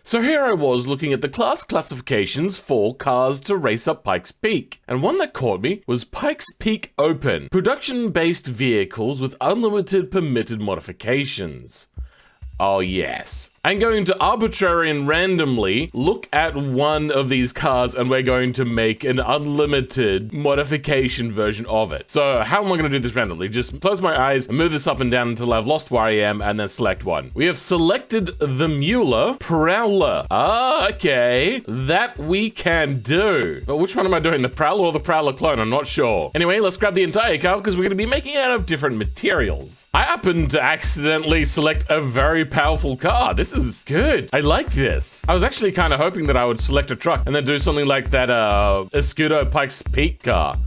So here I was looking at the class classifications for cars to race up Pikes Peak, and one that caught me was Pikes Peak Open, production-based vehicles with unlimited permitted modifications. Oh yes. I'm going to arbitrarily and randomly look at one of these cars and we're going to make an unlimited modification version of it. So how am I going to do this randomly? Just close my eyes and move this up and down until I've lost where I am and then select one. We have selected the Mueller Prowler. Ah, okay. That we can do. But which one am I doing? The Prowler or the Prowler clone? I'm not sure. Anyway, let's grab the entire car because we're going to be making it out of different materials. I happened to accidentally select a very powerful car. This is good. I like this. I was actually kind of hoping that I would select a truck and then do something like that Escudo Pikes Peak car.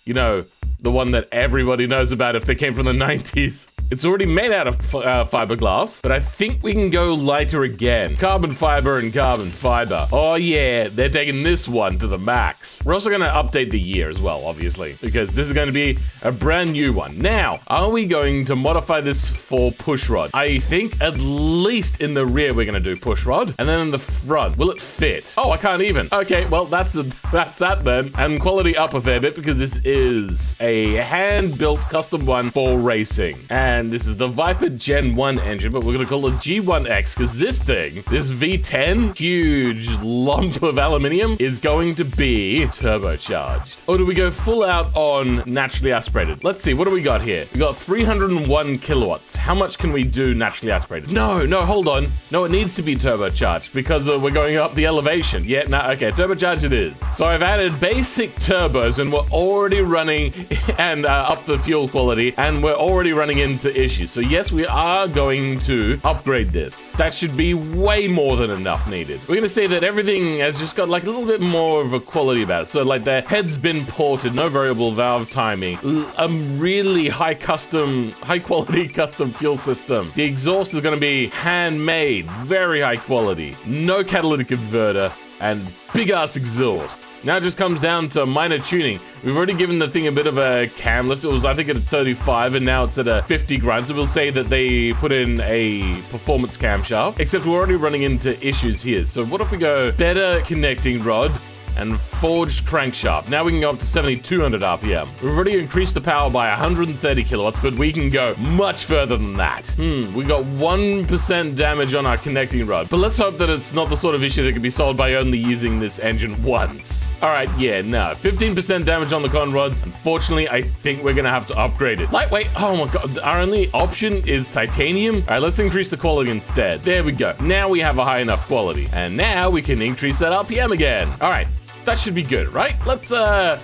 You know, the one that everybody knows about if they came from the 90s. It's already made out of fiberglass, but I think we can go lighter again. Carbon fiber and carbon fiber. Oh yeah, they're taking this one to the max. We're also gonna update the year as well, obviously, because this is gonna be a brand new one. Now, are we going to modify this for pushrod? I think at least in the rear we're gonna do pushrod, and then in the front, will it fit? Oh, I can't even. Okay, well that's that then. And quality up a fair bit because this is a hand-built custom one for racing. And this is the Viper Gen 1 engine, but we're going to call it G1X because this thing, this V10, huge lump of aluminium, is going to be turbocharged. Or do we go full out on naturally aspirated? Let's see, what do we got here? We got 301 kilowatts. How much can we do naturally aspirated? No, hold on. No, it needs to be turbocharged because we're going up the elevation. Yeah, no, okay, turbocharged it is. So I've added basic turbos and we're already running and up the fuel quality and we're already running into issues. So yes, we are going to upgrade this. That should be way more than enough needed. We're going to say that everything has just got like a little bit more of a quality about it. So like the head's been ported, no variable valve timing, a really high quality custom fuel system. The exhaust is going to be handmade, very high quality, no catalytic converter, and big-ass exhausts. Now it just comes down to minor tuning. We've already given the thing a bit of a cam lift. It was, I think, at a 35, and now it's at a 50 grind. So we'll say that they put in a performance camshaft, except we're already running into issues here. So what if we go better connecting rod and forged crankshaft? Now we can go up to 7,200 RPM. We've already increased the power by 130 kilowatts, but we can go much further than that. We got 1% damage on our connecting rod, but let's hope that it's not the sort of issue that can be solved by only using this engine once. All right, yeah, no, 15% damage on the con rods. Unfortunately, I think we're gonna have to upgrade it. Lightweight, oh my God, our only option is titanium. All right, let's increase the quality instead. There we go. Now we have a high enough quality, and now we can increase that RPM again. All right. That should be good, right? Let's, that's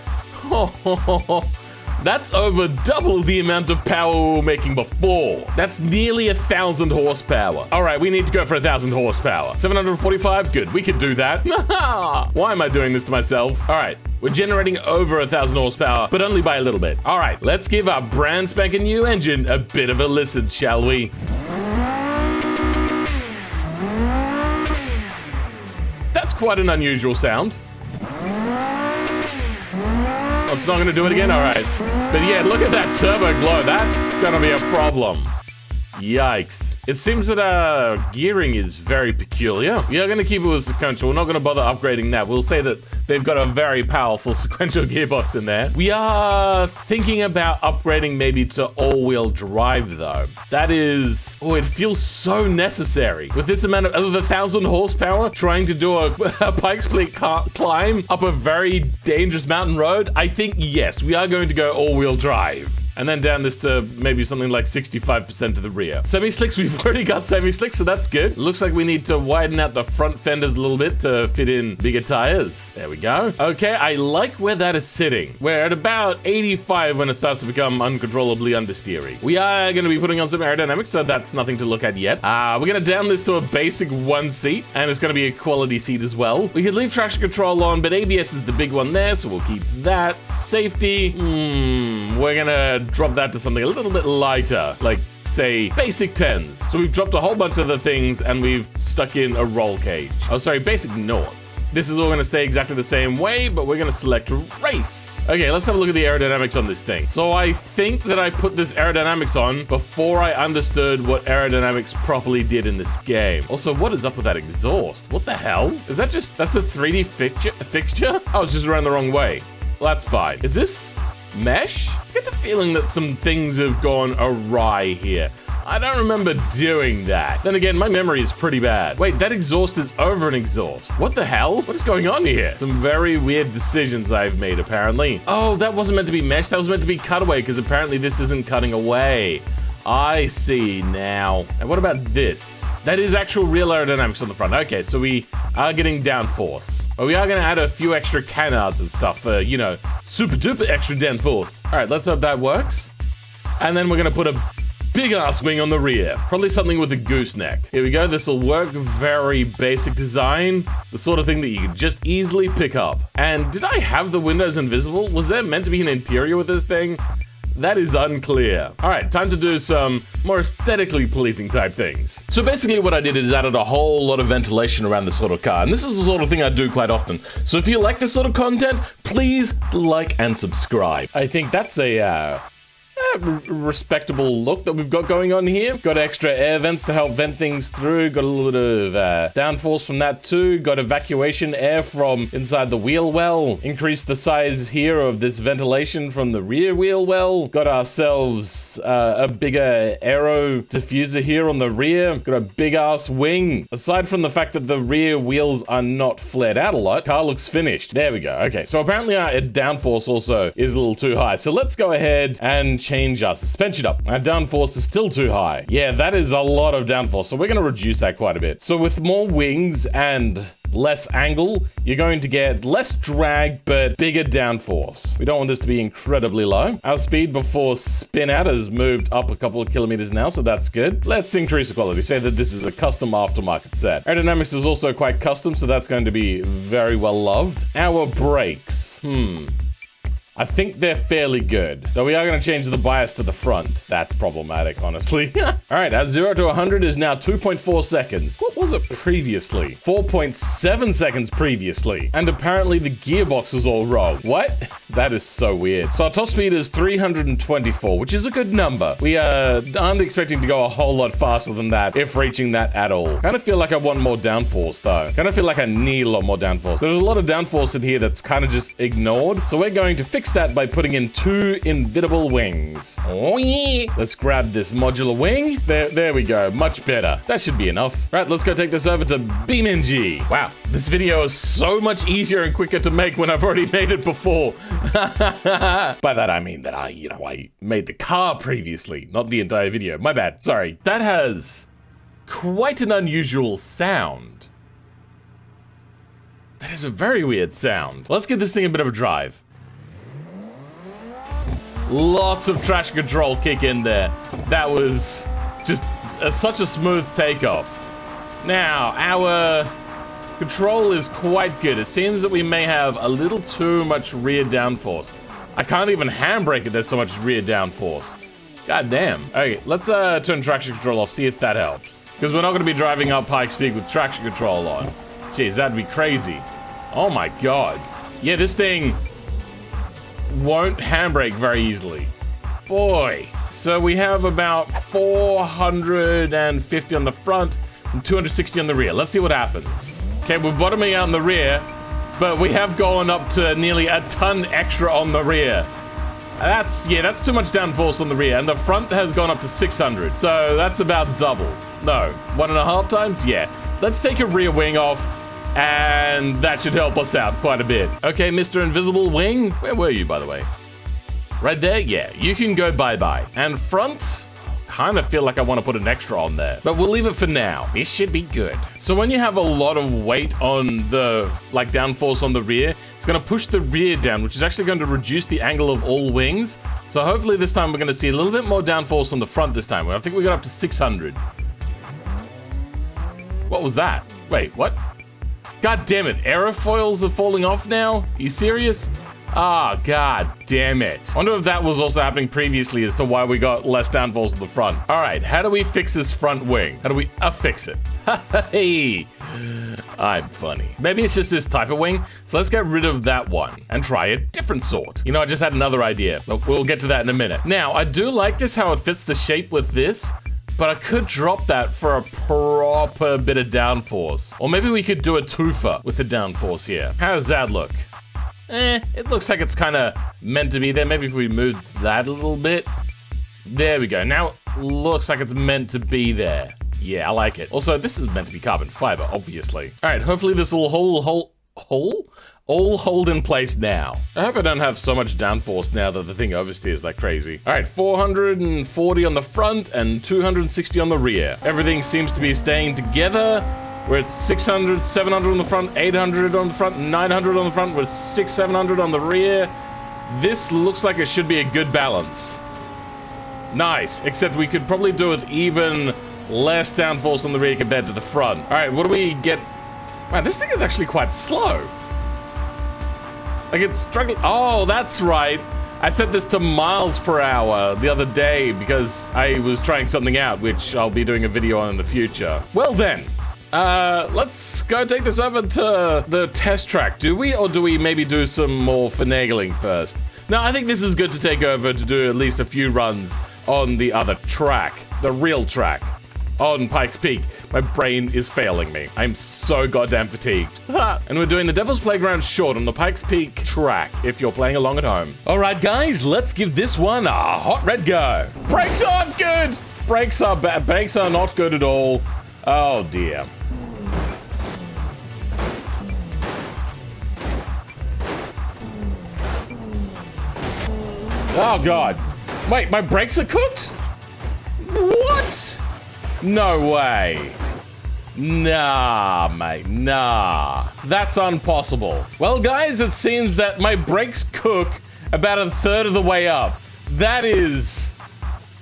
over double the amount of power we were making before. That's nearly 1,000 horsepower. All right, we need to go for 1,000 horsepower. 745, good, we could do that. Why am I doing this to myself? All right, we're generating over 1,000 horsepower, but only by a little bit. All right, let's give our brand spanking new engine a bit of a listen, shall we? That's quite an unusual sound. Oh, it's not going to do it again? All right. But yeah, look at that turbo glow. That's going to be a problem. Yikes. It seems that our gearing is very peculiar. We are going to keep it with sequential. We're not going to bother upgrading that. We'll say that they've got a very powerful sequential gearbox in there. We are thinking about upgrading maybe to all-wheel drive, though. That is... oh, it feels so necessary. With this amount of 1,000 horsepower, trying to do a Pikes Peak climb up a very dangerous mountain road, I think, yes, we are going to go all-wheel drive. And then down this to maybe something like 65% to the rear. Semi-slicks, we've already got semi-slicks, so that's good. Looks like we need to widen out the front fenders a little bit to fit in bigger tires. There we go. Okay, I like where that is sitting. We're at about 85 when it starts to become uncontrollably understeery. We are going to be putting on some aerodynamics, so that's nothing to look at yet. We're going to down this to a basic one seat, and it's going to be a quality seat as well. We could leave traction control on, but ABS is the big one there, so we'll keep that. Safety, we're going to drop that to something a little bit lighter, like say, basic 10s. So we've dropped a whole bunch of the things and we've stuck in a roll cage. Oh, sorry, basic noughts. This is all gonna stay exactly the same way, but we're gonna select race. Okay, let's have a look at the aerodynamics on this thing. So I think that I put this aerodynamics on before I understood what aerodynamics properly did in this game. Also, what is up with that exhaust? What the hell? Is that that's a 3D fixture? I was just around the wrong way. Well, that's fine. Is this mesh? I get the feeling that some things have gone awry here. I don't remember doing that. Then again, my memory is pretty bad. Wait, that exhaust is over an exhaust. What the hell? What is going on here? Some very weird decisions I've made, apparently. Oh, that wasn't meant to be mesh. That was meant to be cutaway, because apparently this isn't cutting away. I see now. And what about this? That is actual real aerodynamics on the front. Okay, so we are getting downforce. But we are going to add a few extra canards and stuff for, you know, super duper extra downforce. All right, let's hope that works. And then we're going to put a big ass wing on the rear. Probably something with a gooseneck. Here we go. This will work. Very basic design. The sort of thing that you can just easily pick up. And did I have the windows invisible? Was there meant to be an interior with this thing? That is unclear. All right, time to do some more aesthetically pleasing type things. So basically what I did is added a whole lot of ventilation around this sort of car. And this is the sort of thing I do quite often. So if you like this sort of content, please like and subscribe. I think that's a respectable look that we've got going on here. Got extra air vents to help vent things through. Got a little bit of downforce from that too. Got evacuation air from inside the wheel well. Increased the size here of this ventilation from the rear wheel well. Got ourselves a bigger aero diffuser here on the rear. Got a big ass wing. Aside from the fact that the rear wheels are not flared out a lot, car looks finished. There we go. Okay, so apparently our downforce also is a little too high. So let's go ahead and change our suspension up. Our downforce is still too high. Yeah, that is a lot of downforce, so we're going to reduce that quite a bit. So with more wings and less angle, you're going to get less drag, but bigger downforce. We don't want this to be incredibly low. Our speed before spin out has moved up a couple of kilometers now, so that's good. Let's increase the quality. Say that this is a custom aftermarket set. Aerodynamics is also quite custom, so that's going to be very well loved. Our brakes. I think they're fairly good. Though we are going to change the bias to the front. That's problematic, honestly. All right, our 0 to 100 is now 2.4 seconds. What was it previously? 4.7 seconds previously. And apparently the gearbox is all wrong. What? That is so weird. So our top speed is 324, which is a good number. We aren't expecting to go a whole lot faster than that, if reaching that at all. Kind of feel like I want more downforce, though. Kind of feel like I need a lot more downforce. There's a lot of downforce in here that's kind of just ignored. So we're going to fix that by putting in 2 invisible wings. Oh yeah. Let's grab this modular wing. There we go. Much better. That should be enough. Right, let's go take this over to BeamNG. Wow, this video is so much easier and quicker to make when I've already made it before. By that I mean that I made the car previously, not the entire video. My bad. Sorry. That has quite an unusual sound. That is a very weird sound. Let's give this thing a bit of a drive. Lots of traction control kick in there. That was just such a smooth takeoff. Now, our control is quite good. It seems that we may have a little too much rear downforce. I can't even handbrake it, there's so much rear downforce. God damn. Okay, let's turn traction control off, see if that helps. Because we're not going to be driving up Pikes Peak with traction control on. Jeez, that'd be crazy. Oh my god. Yeah, this thing won't handbrake very easily. Boy. So we have about 450 on the front and 260 on the rear. Let's see what happens. Okay, we're bottoming out in the rear, but we have gone up to nearly a ton extra on the rear. That's too much downforce on the rear, and the front has gone up to 600, so that's about double. No, 1.5 times? Yeah. Let's take a rear wing off, and that should help us out quite a bit. Okay, Mr. Invisible Wing, where were you, by the way? Right there? Yeah, you can go bye-bye. And front, kind of feel like I want to put an extra on there, but we'll leave it for now. This should be good. So when you have a lot of weight on the, downforce on the rear, it's going to push the rear down, which is actually going to reduce the angle of all wings. So hopefully this time we're going to see a little bit more downforce on the front this time. I think we got up to 600. What was that? Wait, what? God damn it, aerofoils are falling off now? Are you serious? Ah, god damn it. I wonder if that was also happening previously as to why we got less downforce at the front. All right, how do we fix this front wing? How do we affix it? Hey, I'm funny. Maybe it's just this type of wing. So let's get rid of that one and try a different sort. You know, I just had another idea. We'll get to that in a minute. Now, I do like this, how it fits the shape with this. But I could drop that for a proper bit of downforce. Or maybe we could do a twofer with the downforce here. How does that look? It looks like it's kind of meant to be there. Maybe if we move that a little bit. There we go. Now it looks like it's meant to be there. Yeah, I like it. Also, this is meant to be carbon fiber, obviously. All right, hopefully this will all hold in place now. I hope I don't have so much downforce now that the thing oversteers like crazy. All right, 440 on the front and 260 on the rear. Everything seems to be staying together. We're at 600, 700 on the front, 800 on the front, 900 on the front, with 600, 700 on the rear. This looks like it should be a good balance. Nice, except we could probably do with even less downforce on the rear compared to the front. All right, what do we get? Man, this thing is actually quite slow. Like it's struggling. Oh, that's right. I set this to miles per hour the other day because I was trying something out, which I'll be doing a video on in the future. Well then, let's go take this over to the test track. Do we, or do we maybe do some more finagling first? No, I think this is good to take over to do at least a few runs on the other track, the real track, on Pikes Peak. My brain is failing me. I'm so goddamn fatigued. And we're doing the Devil's Playground short on the Pikes Peak track, if you're playing along at home. All right, guys, let's give this one a hot red go. Brakes aren't good. Brakes are bad. Brakes are not good at all. Oh, dear. Oh, God. Wait, my brakes are cooked? What? No way. Nah, mate, nah. That's impossible. Well, guys, it seems that my brakes cook about a third of the way up. That is...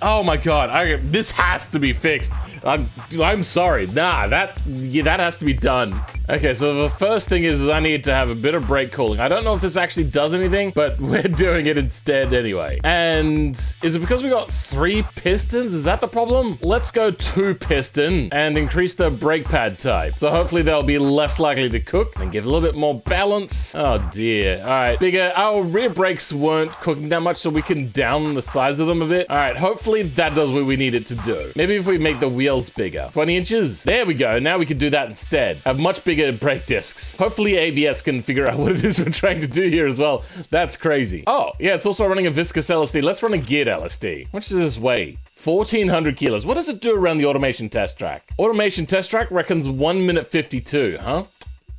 Oh my god, this has to be fixed. I'm sorry. Nah, that has to be done. Okay, so the first thing is I need to have a bit of brake cooling. I don't know if this actually does anything, but we're doing it instead anyway. And is it because we got 3 pistons? Is that the problem? Let's go 2 piston and increase the brake pad type. So hopefully they'll be less likely to cook and give a little bit more balance. Oh dear. All right, bigger. Our rear brakes weren't cooking that much, so we can down the size of them a bit. All right, hopefully that does what we need it to do. Maybe if we make the wheels bigger. 20 inches. There we go. Now we can do that instead. Have much bigger brake discs. Hopefully ABS can figure out what it is we're trying to do here as well. That's crazy. Oh, yeah, it's also running a viscous LSD. Let's run a geared LSD. How much does this weigh? 1,400 kilos. What does it do around the automation test track? Automation test track reckons 1 minute 52, huh?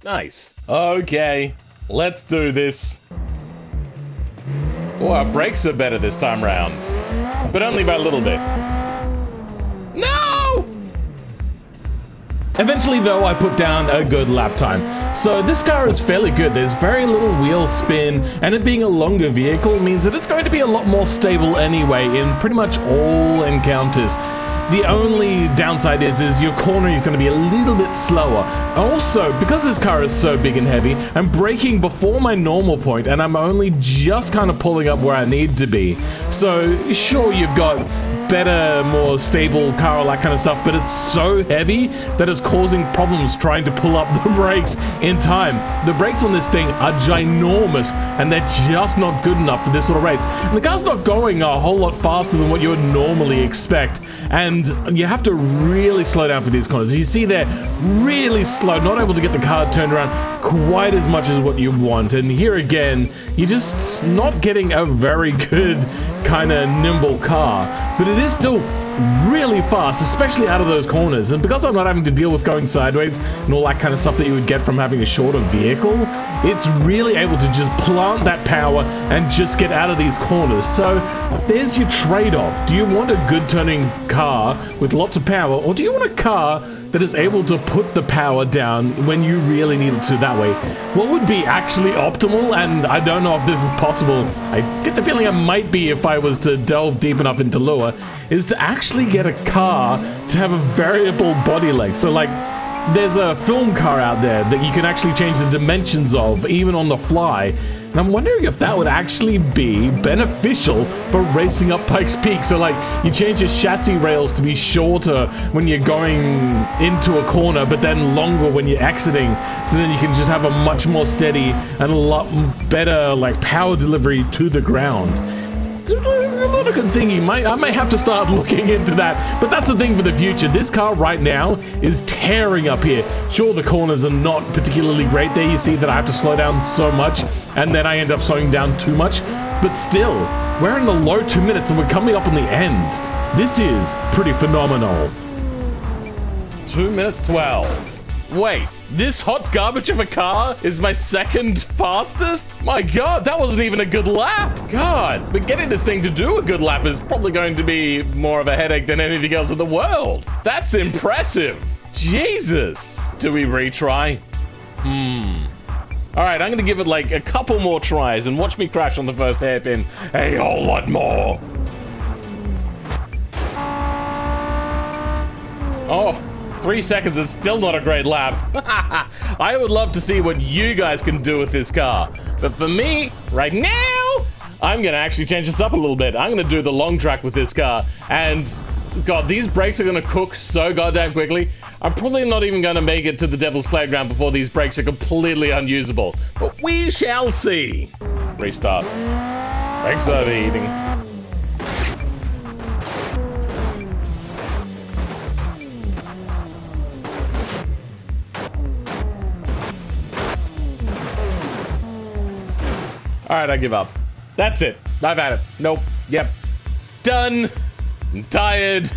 Nice. Okay, let's do this. Oh, our brakes are better this time round. But only by a little bit. No! Eventually, though, I put down a good lap time. So this car is fairly good. There's very little wheel spin, and it being a longer vehicle means that it's going to be a lot more stable anyway in pretty much all encounters. The only downside is your cornering is going to be a little bit slower. Also, because this car is so big and heavy, I'm braking before my normal point, and I'm only just kind of pulling up where I need to be. So, sure, you've got better, more stable car, all that kind of stuff, but it's so heavy that it's causing problems trying to pull up the brakes in time. The brakes on this thing are ginormous, and they're just not good enough for this sort of race. And the car's not going a whole lot faster than what you would normally expect, and you have to really slow down for these corners. You see they're really slow, not able to get the car turned around quite as much as what you want, and here again, you're just not getting a very good kind of nimble car, but it is still really fast, especially out of those corners. And because I'm not having to deal with going sideways and all that kind of stuff that you would get from having a shorter vehicle, it's really able to just plant that power and just get out of these corners. So there's your trade-off. Do you want a good turning car with lots of power, or do you want a car that is able to put the power down when you really need it to that way? What would be actually optimal, and I don't know if this is possible, I get the feeling it might be if I was to delve deep enough into Lua, is to actually get a car to have a variable body length. So like, there's a film car out there that you can actually change the dimensions of, even on the fly. And I'm wondering if that would actually be beneficial for racing up Pikes Peak. So like, you change your chassis rails to be shorter when you're going into a corner, but then longer when you're exiting. So then you can just have a much more steady and a lot better like power delivery to the ground. A lot of good thinking. I may have to start looking into that, but that's the thing for the future. This car right now is tearing up here. Sure, the corners are not particularly great. There you see that I have to slow down so much, and then I end up slowing down too much. But still, we're in the low 2 minutes, and we're coming up on the end. This is pretty phenomenal. 2 minutes 12. Wait, this hot garbage of a car is my second fastest? My god, that wasn't even a good lap. God, but getting this thing to do a good lap is probably going to be more of a headache than anything else in the world. That's impressive. Jesus. Do we retry? All right, I'm gonna give it like a couple more tries and watch me crash on the first hairpin a whole lot more. Oh. 3 seconds and still not a great lap. I would love to see what you guys can do with this car. But for me, right now, I'm gonna actually change this up a little bit. I'm gonna do the long track with this car. And God, these brakes are gonna cook so goddamn quickly. I'm probably not even gonna make it to the Devil's Playground before these brakes are completely unusable. But we shall see. Restart. Brakes overheating. All right, I give up. That's it. I've had it. Nope. Yep. Done. I'm tired.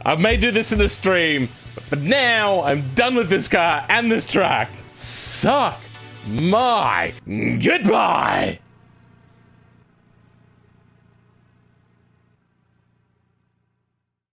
I may do this in the stream, but for now, I'm done with this car and this track. Suck my goodbye.